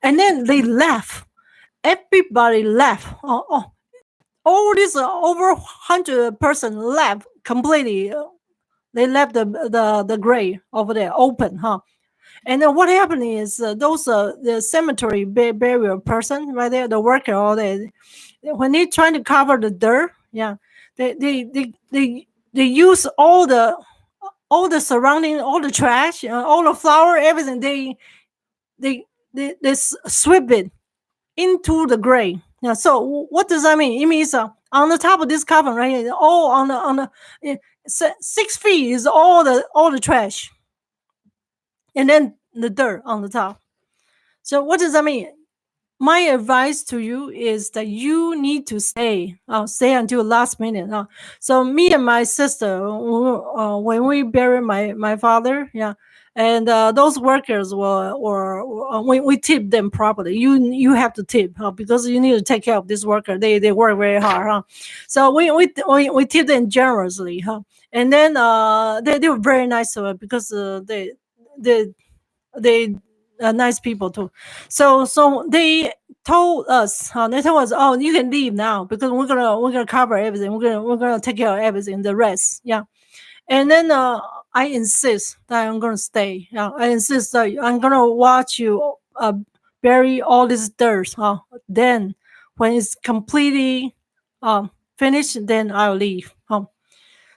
And then they left. Everybody left. All these over 100 person left completely. They left the grave over there open, And then what happened is those the cemetery burial person right there, the worker, all that, when they trying to cover the dirt, they use all the surrounding, all the trash, all the flour, everything. They sweep it into the grave. So what does that mean? It means on the top of this coffin right here, all on the 6 feet is all the trash, and then the dirt on the top. So what does that mean? my advice to you is that you need to stay until last minute. So me and my sister, when we buried my father, and those workers we tip them properly. You have to tip because you need to take care of this worker. They work very hard. So we tip them generously. And then they were very nice to us because they nice people too. So they told us, oh, you can leave now because we're gonna cover everything. We're gonna take care of everything, the rest. And then I insist that I'm gonna stay. I insist that I'm gonna watch you bury all this dirt. Then when it's completely finished, then I'll leave.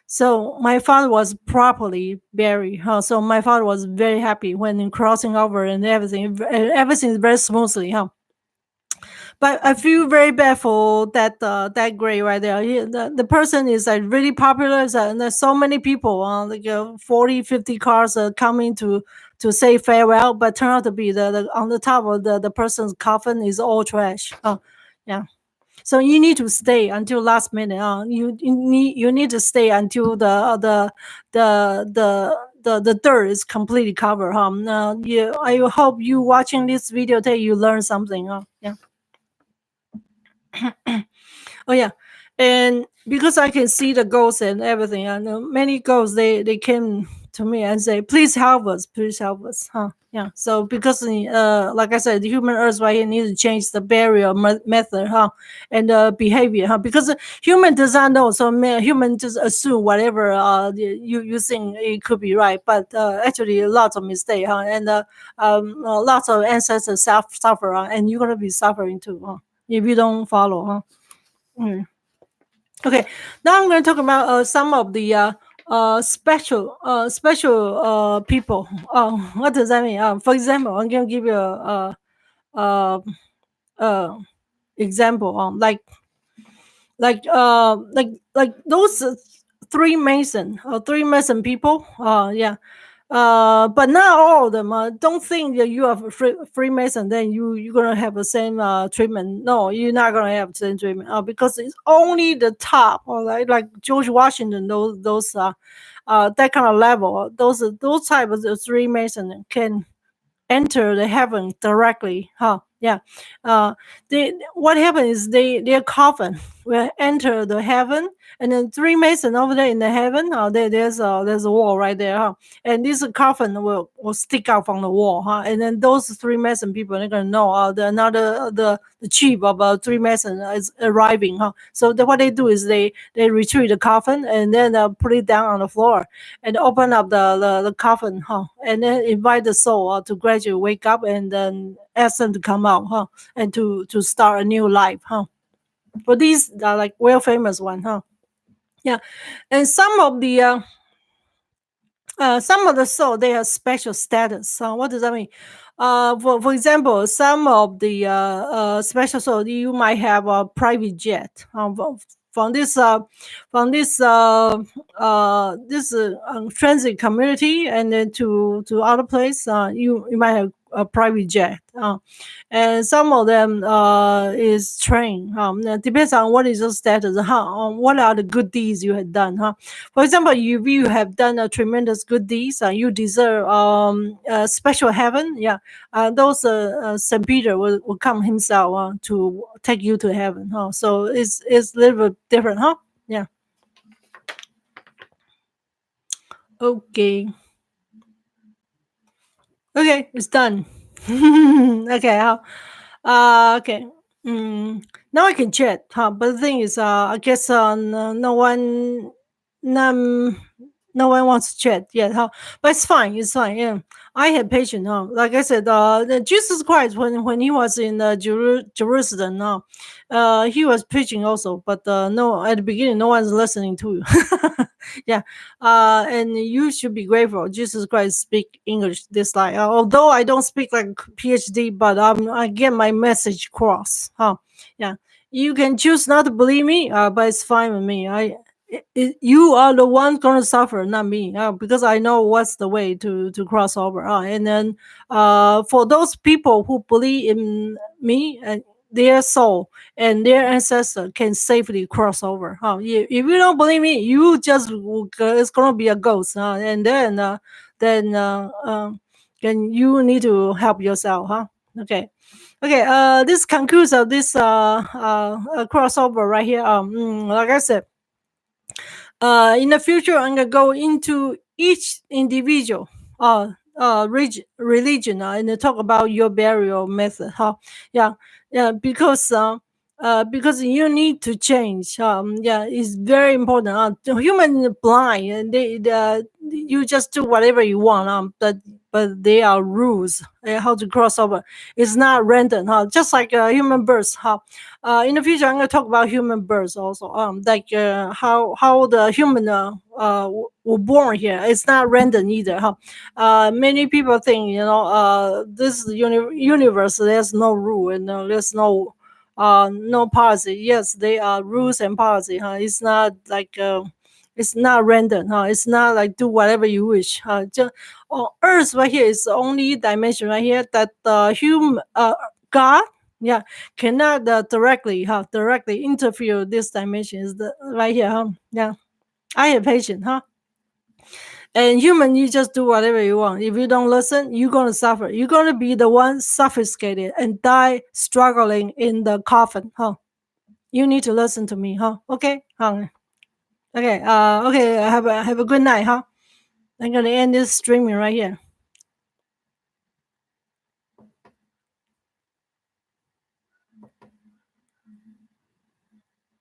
So my father was properly buried. So my father was very happy when crossing over and everything is very smoothly. But I feel very bad for that grave right there. The person is like really popular, and there's so many people, like 40, 50 cars coming to say farewell, but turn out to be the on the top of the person's coffin is all trash. Yeah. So you need to stay until last minute. You need to stay until the dirt is completely covered. I hope you watching this video today you learn something. Yeah. Oh yeah, and because I can see the ghosts and everything, I know many ghosts they came to me and say, please help us, yeah. So because like I said, the human earth right here needs to change the burial method, and behavior, because human does not know. So human just assume whatever you think it could be right, but actually lots of mistake, and lots of ancestors suffer, and you're gonna be suffering too, if you don't follow, Okay, now I'm going to talk about some of the special people. What does that mean? For example, I'm going to give you a example. Like those three Mason people. Yeah. But not all of them. Don't think that you are Freemason, then you're gonna have the same treatment. No, you're not gonna have the same treatment because it's only the top, or like George Washington. Those that kind of level. Those types of Freemason can enter the heaven directly. Yeah. What happened is their coffin will enter the heaven, and then three Mason over there in the heaven. There's a wall right there. And this coffin will stick out from the wall. And then those three Mason people are gonna know the chief of three Mason is arriving. So what they do is they retrieve the coffin and then put it down on the floor and open up the coffin, and then invite the soul to gradually wake up and then ask them to come out, and to start a new life, But these are like well famous one, Yeah, and some of the soul they have special status. What does that mean? For example, some of the special soul you might have a private jet. From this transit community, and then to other place, you might have a private jet, and some of them is trained. Depends on what is your status, what are the good deeds you have done. For example, if you have done a tremendous good deeds, you deserve a special heaven. Yeah, those Saint Peter will come himself to take you to heaven. So it's a little bit different, Yeah. Okay, it's done. Okay, okay. Now I can chat, but the thing is, I guess no one wants to chat yet, but it's fine. Yeah, I had patience, like I said, Jesus Christ when he was in Jerusalem, he was preaching also, but no, at the beginning no one's listening to you. Yeah, and you should be grateful Jesus Christ speak English this like, although I don't speak like PhD, but I get my message across. Yeah, you can choose not to believe me, but it's fine with me. you are the one going to suffer, not me, because I know what's the way to cross over. And then for those people who believe in me and their soul and their ancestor can safely cross over. If you don't believe me, you just it's going to be a ghost. And then you need to help yourself. Okay. This concludes this crossover right here. Like I said, in the future, I'm gonna go into each individual religion and talk about your burial method. Because you need to change. It's very important. Human blind, and you just do whatever you want. But there are rules how to cross over. It's not random. Just like human birth. In the future, I'm going to talk about human birth also. Like how the human were born here. It's not random either. Many people think this universe there's no rule and there's no policy. Yes, there are rules and policy. It's not like it's not random. It's not like do whatever you wish. Just Earth right here is the only dimension right here that human God cannot directly interfere this dimension is right here. I have patience. And human, you just do whatever you want. If you don't listen, you're going to suffer. You're going to be the one suffocated and die struggling in the coffin. You need to listen to me. Okay. Okay. Have a good night. I'm going to end this streaming right here.